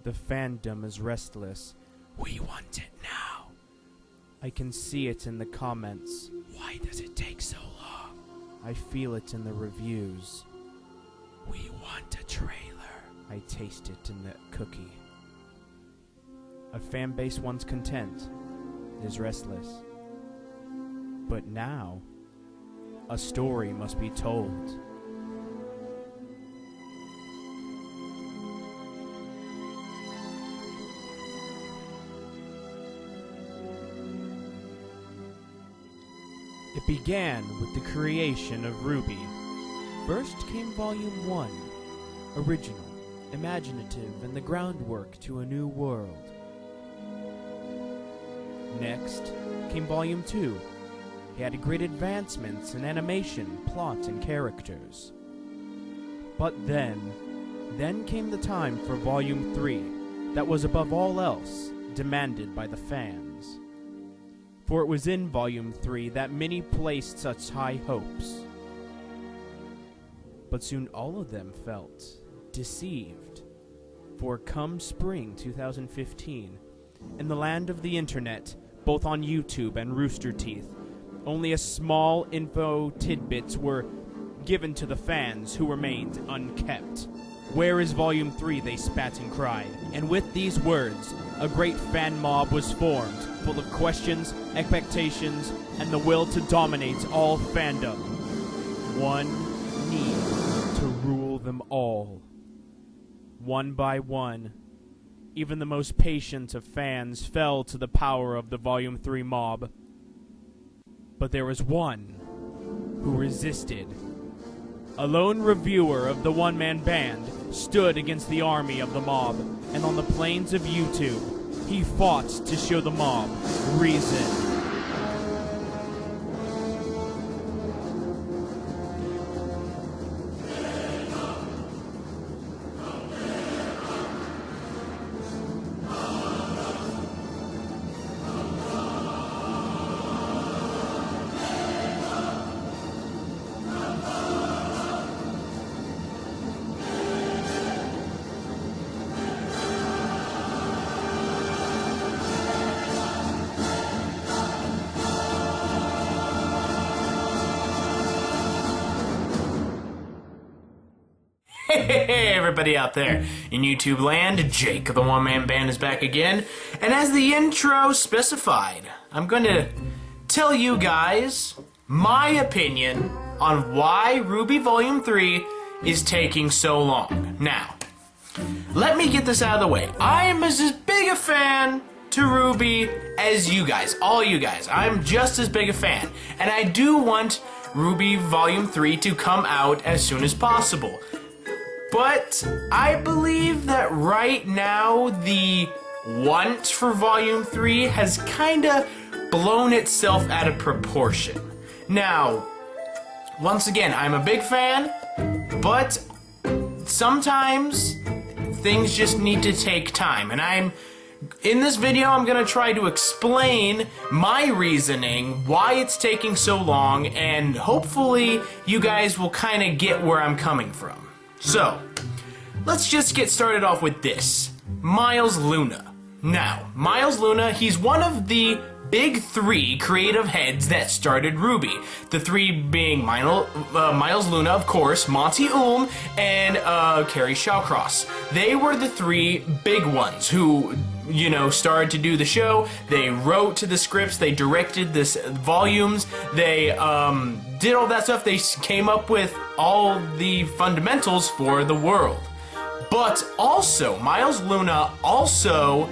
The fandom is restless. We want it now. I can see it in the comments. Why does it take so long? I feel it in the reviews. We want a trailer. I taste it in the cookie. A fan base once content is restless. But now, a story must be told. It began with the creation of RWBY. First came Volume 1, original, imaginative, and the groundwork to a new world. Next came Volume 2. He added great advancements in animation, plot, and characters. But then came the time for Volume 3, that was above all else demanded by the fans. For it was in Volume 3 that many placed such high hopes. But soon all of them felt deceived. For come spring 2015, in the land of the internet, both on YouTube and Rooster Teeth, only a small info tidbits were given to the fans who remained unkept. Where is Volume 3, they spat and cried. And with these words, a great fan mob was formed, full of questions, expectations, and the will to dominate all fandom. One need to rule them all. One by one, even the most patient of fans fell to the power of the Volume 3 mob. But there was one who resisted. A lone reviewer of the OneManBand stood against the army of the mob, and on the plains of YouTube, he fought to show the mob reason. Hey everybody out there in YouTube land, Jake of the OneManBand is back again, and as the intro specified, I'm going to tell you guys my opinion on why RWBY Volume 3 is taking so long. Now, let me get this out of the way. I am as big a fan to RWBY as you guys, all you guys. I'm just as big a fan, and I do want RWBY Volume 3 to come out as soon as possible. But I believe that right now the want for Volume 3 has kinda blown itself out of proportion. Now, once again, I'm a big fan, but sometimes things just need to take time. And in this video, I'm gonna try to explain my reasoning, why it's taking so long, and hopefully you guys will kinda get where I'm coming from. So, let's just get started off with this. Miles Luna. Now, Miles Luna, he's one of the big three creative heads that started RWBY. The three being Miles Luna, of course, Monty and Carrie Shawcross. They were the three big ones who, you know, started to do the show. They wrote to the scripts, they directed this volumes, they did all that stuff. They came up with all the fundamentals for the world. But also, Miles Luna also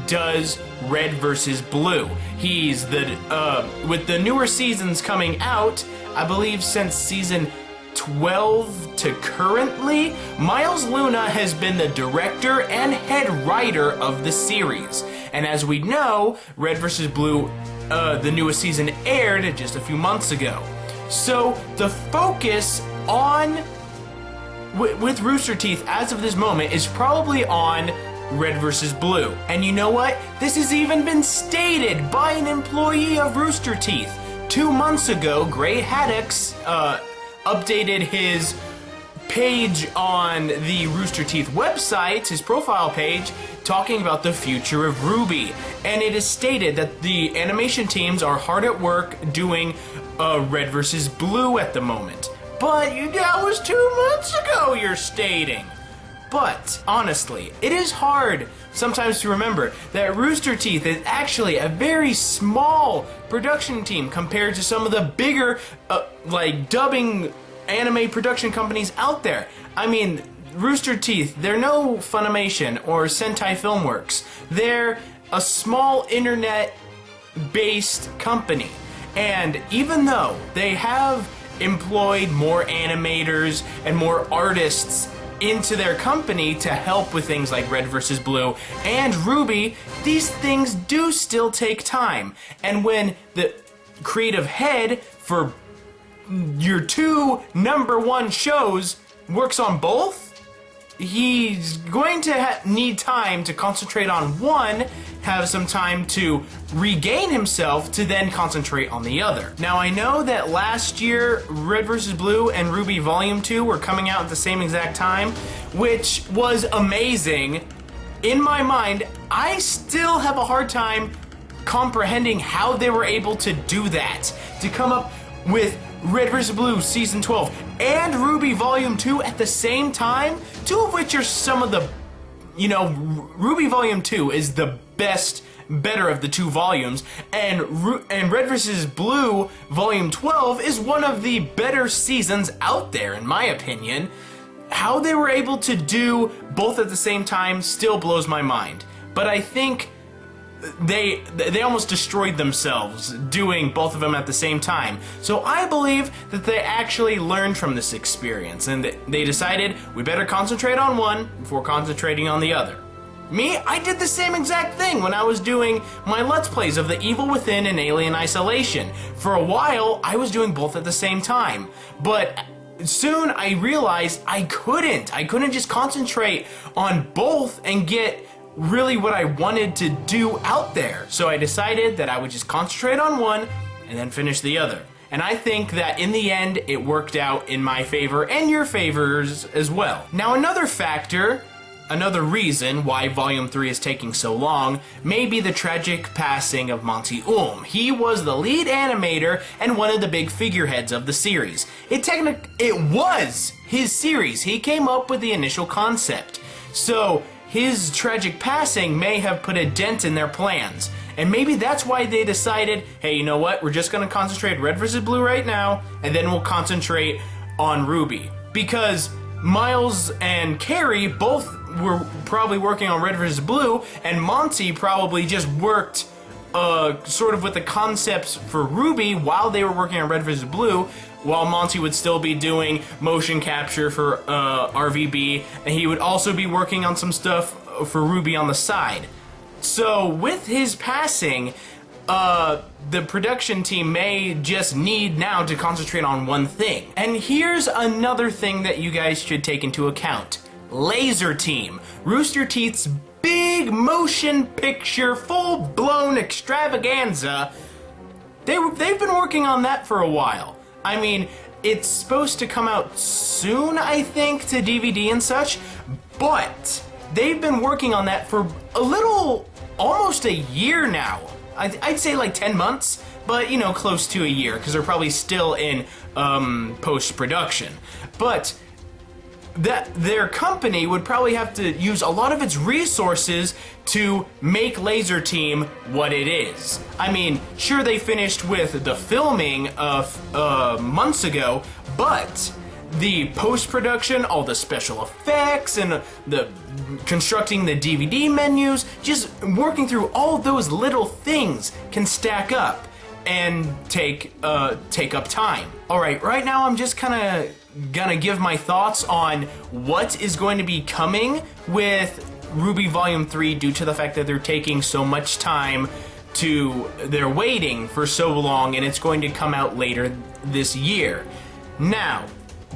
does Red vs. Blue. He's with the newer seasons coming out, I believe since season 12 to currently, Miles Luna has been the director and head writer of the series. And as we know, Red vs. Blue, the newest season aired just a few months ago. So the focus on with Rooster Teeth as of this moment is probably on Red vs. Blue. And you know what? This has even been stated by an employee of Rooster Teeth. 2 months ago, Gray Haddix updated his page on the Rooster Teeth website, his profile page, talking about the future of RWBY. And it is stated that the animation teams are hard at work doing Red versus Blue at the moment. But that was 2 months ago, you're stating. But, honestly, it is hard sometimes to remember that Rooster Teeth is actually a very small production team compared to some of the bigger, like, dubbing anime production companies out there. I mean, Rooster Teeth, they're no Funimation or Sentai Filmworks. They're a small internet-based company. And even though they have employed more animators and more artists into their company to help with things like Red vs. Blue and RWBY, these things do still take time. And when the creative head for your 2 #1 shows works on both, he's going to need time to concentrate on one, have some time to regain himself to then concentrate on the other. Now, I know that last year Red vs. Blue and RWBY Volume 2 were coming out at the same exact time, which was amazing. In my mind, I still have a hard time comprehending how they were able to do that, to come up with Red vs. Blue Season 12 and RWBY Volume 2 at the same time, 2 of which are some of the, RWBY Volume 2 is the better of the 2 volumes, and Red vs. Blue Volume 12 is one of the better seasons out there, in my opinion. How they were able to do both at the same time still blows my mind. But I think they almost destroyed themselves doing both of them at the same time. So I believe that they actually learned from this experience, and they decided we better concentrate on one before concentrating on the other. Me, I did the same exact thing when I was doing my Let's Plays of The Evil Within and Alien Isolation. For a while, I was doing both at the same time, but soon I realized I couldn't just concentrate on both and get really what I wanted to do out there. So I decided that I would just concentrate on one and then finish the other. And I think that in the end, it worked out in my favor and your favors as well. Now, another reason why Volume 3 is taking so long may be the tragic passing of Monty Ulm. He was the lead animator and one of the big figureheads of the series. It was his series. He came up with the initial concept. So his tragic passing may have put a dent in their plans. And maybe that's why they decided, hey, you know what? We're just going to concentrate Red vs. Blue right now, and then we'll concentrate on RWBY. Because Miles and Carrie both were probably working on Red vs. Blue, and Monty probably just worked sort of with the concepts for RWBY while they were working on Red vs. Blue, while Monty would still be doing motion capture for RWBY, and he would also be working on some stuff for RWBY on the side. So with his passing, the production team may just need now to concentrate on one thing. And here's another thing that you guys should take into account. Laser Team, Rooster Teeth's big motion picture, full-blown extravaganza. They've been working on that for a while. I mean, it's supposed to come out soon, I think, to DVD and such, but they've been working on that for almost a year now. I'd say like 10 months, but, close to a year, because they're probably still in post-production. But that their company would probably have to use a lot of its resources to make Laser Team what it is. I mean, sure, they finished with the filming months ago, but the post-production, all the special effects, and the constructing the DVD menus, just working through all those little things can stack up and take up time. Alright, right now I'm just kind of gonna give my thoughts on what is going to be coming with RWBY Volume 3 due to the fact that they're taking so much time they're waiting for so long, and it's going to come out later this year. Now,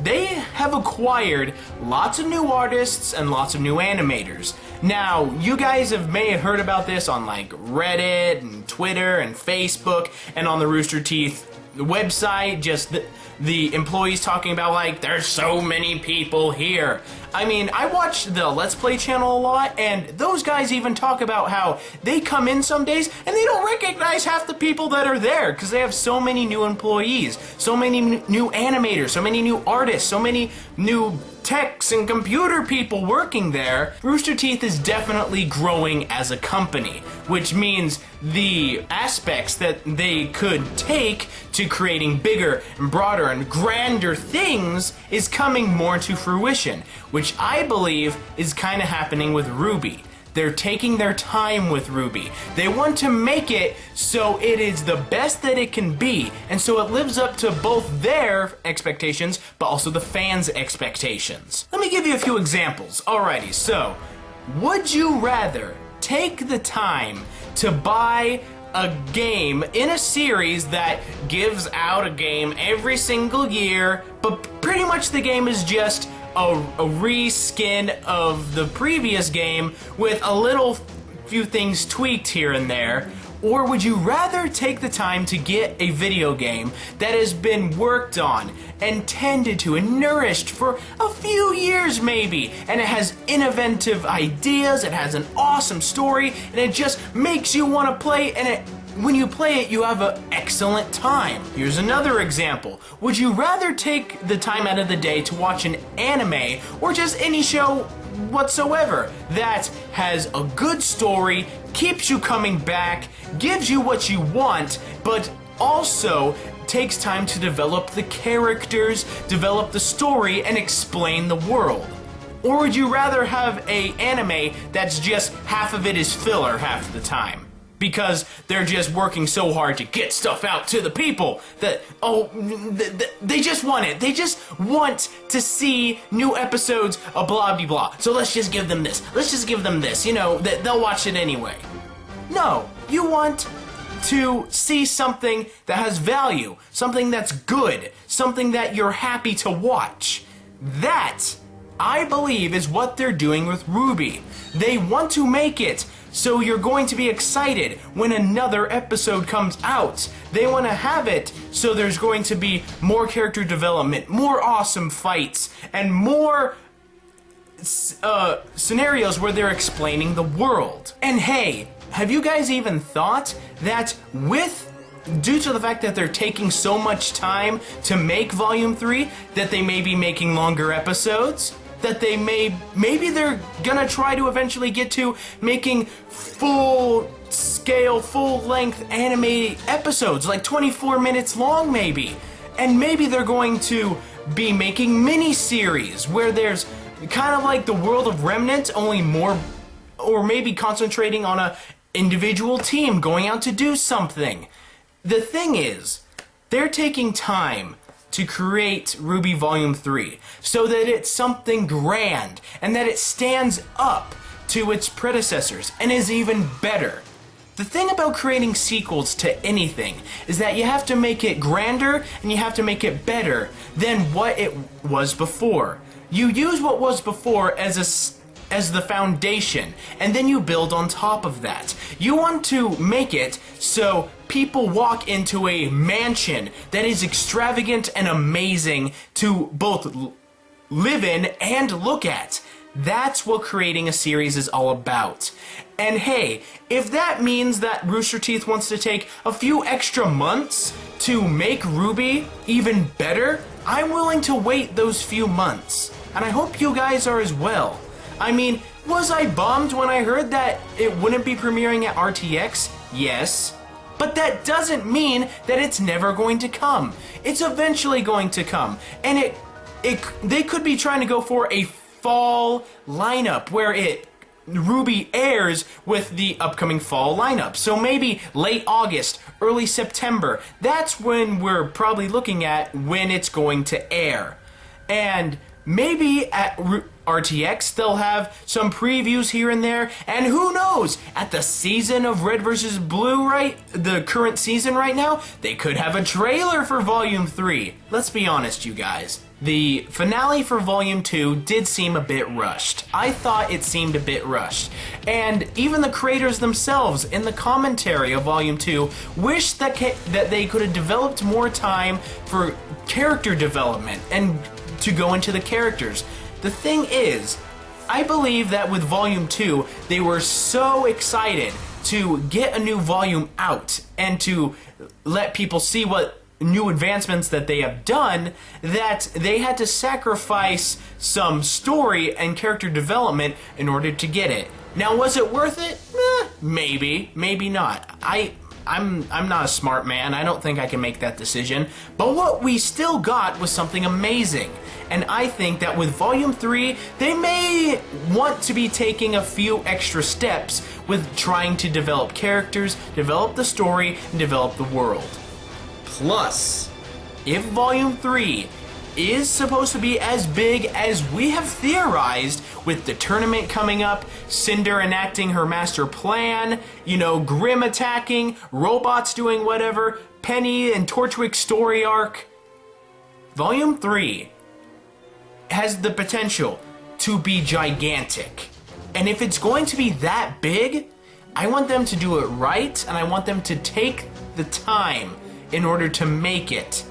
they have acquired lots of new artists and lots of new animators. Now, you guys may have heard about this on like Reddit and Twitter and Facebook and on the Rooster Teeth website, just the employees talking about, like, there's so many people here. I mean, I watch the Let's Play channel a lot, and those guys even talk about how they come in some days and they don't recognize half the people that are there because they have so many new employees, so many new animators, so many new artists, so many new techs and computer people working there. Rooster Teeth is definitely growing as a company, which means the aspects that they could take to creating bigger and broader and grander things is coming more to fruition, which I believe is kind of happening with RWBY. They're taking their time with RWBY. They want to make it so it is the best that it can be, and so it lives up to both their expectations, but also the fans' expectations. Let me give you a few examples. Alrighty, so, would you rather take the time to buy a game in a series that gives out a game every single year, but pretty much the game is just a reskin of the previous game with a little few things tweaked here and there? Or would you rather take the time to get a video game that has been worked on and tended to and nourished for a few years maybe, and it has innovative ideas, it has an awesome story, and it just makes you want to play, and when you play it, you have an excellent time. Here's another example. Would you rather take the time out of the day to watch an anime or just any show whatsoever that has a good story, keeps you coming back, gives you what you want, but also takes time to develop the characters, develop the story, and explain the world? Or would you rather have an anime that's just half of it is filler half the time? Because they're just working so hard to get stuff out to the people that, they just want it. They just want to see new episodes of blah blah blah. So let's just give them this. Let's just give them this. You know, they'll watch it anyway. No, you want to see something that has value, something that's good, something that you're happy to watch. That, I believe, is what they're doing with RWBY. They want to make it so you're going to be excited when another episode comes out. They want to have it so there's going to be more character development, more awesome fights, and more scenarios where they're explaining the world. And hey, have you guys even thought that due to the fact that they're taking so much time to make Volume 3, that they may be making longer episodes? That they maybe they're gonna try to eventually get to making full-scale, full-length anime episodes, like 24 minutes long maybe. And maybe they're going to be making mini-series where there's kind of like the World of Remnant, only more, or maybe concentrating on a individual team going out to do something. The thing is, they're taking time to create RWBY Volume 3 so that it's something grand and that it stands up to its predecessors and is even better. The thing about creating sequels to anything is that you have to make it grander and you have to make it better than what it was before. You use what was before as the foundation, and then you build on top of that. You want to make it so people walk into a mansion that is extravagant and amazing to both live in and look at. That's what creating a series is all about. And hey, if that means that Rooster Teeth wants to take a few extra months to make RWBY even better, I'm willing to wait those few months. And I hope you guys are as well. I mean, was I bummed when I heard that it wouldn't be premiering at RTX? Yes. But that doesn't mean that it's never going to come. It's eventually going to come. And they could be trying to go for a fall lineup where RWBY airs with the upcoming fall lineup. So maybe late August, early September. That's when we're probably looking at when it's going to air. And maybe at RTX they'll have some previews here and there, and who knows, at the season of Red vs. Blue, the current season right now, they could have a trailer for Volume 3. Let's be honest, you guys. the finale for Volume 2 did seem a bit rushed. I thought it seemed a bit rushed. And even the creators themselves, in the commentary of Volume 2, wish that they could have developed more time for character development and to go into the characters. The thing is, I believe that with Volume 2, they were so excited to get a new volume out and to let people see what new advancements that they have done, that they had to sacrifice some story and character development in order to get it. Now, was it worth it? Maybe, maybe not. I'm not a smart man. I don't think I can make that decision. But what we still got was something amazing. And I think that with Volume 3, they may want to be taking a few extra steps with trying to develop characters, develop the story, and develop the world. Plus, if Volume 3 is supposed to be as big as we have theorized, with the tournament coming up, Cinder enacting her master plan, you know, Grimm attacking, robots doing whatever, Penny and Torchwick's story arc, Volume 3 has the potential to be gigantic. And if it's going to be that big, I want them to do it right, and I want them to take the time in order to make it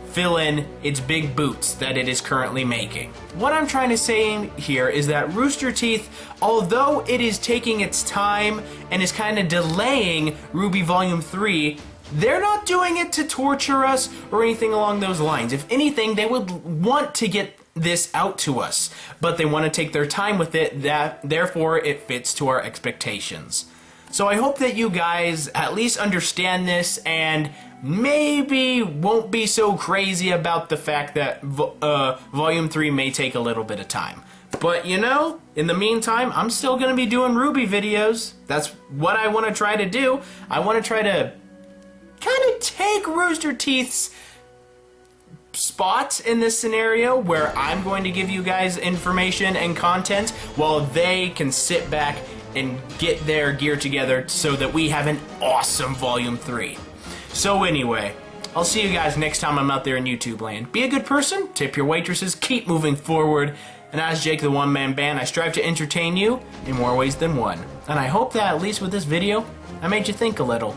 fill in its big boots that it is currently making. What I'm trying to say here is that Rooster Teeth, although it is taking its time and is kind of delaying RWBY Volume 3, they're not doing it to torture us or anything along those lines. If anything, they would want to get this out to us, but they want to take their time with it, therefore it fits to our expectations. So I hope that you guys at least understand this and maybe won't be so crazy about the fact that Volume 3 may take a little bit of time. But, you know, in the meantime, I'm still going to be doing RWBY videos. That's what I want to try to do. I want to try to kind of take Rooster Teeth's spot in this scenario where I'm going to give you guys information and content while they can sit back and get their gear together so that we have an awesome Volume 3. So anyway, I'll see you guys next time I'm out there in YouTube land. Be a good person, tip your waitresses, keep moving forward, and as Jake the One Man Band, I strive to entertain you in more ways than one. And I hope that at least with this video, I made you think a little.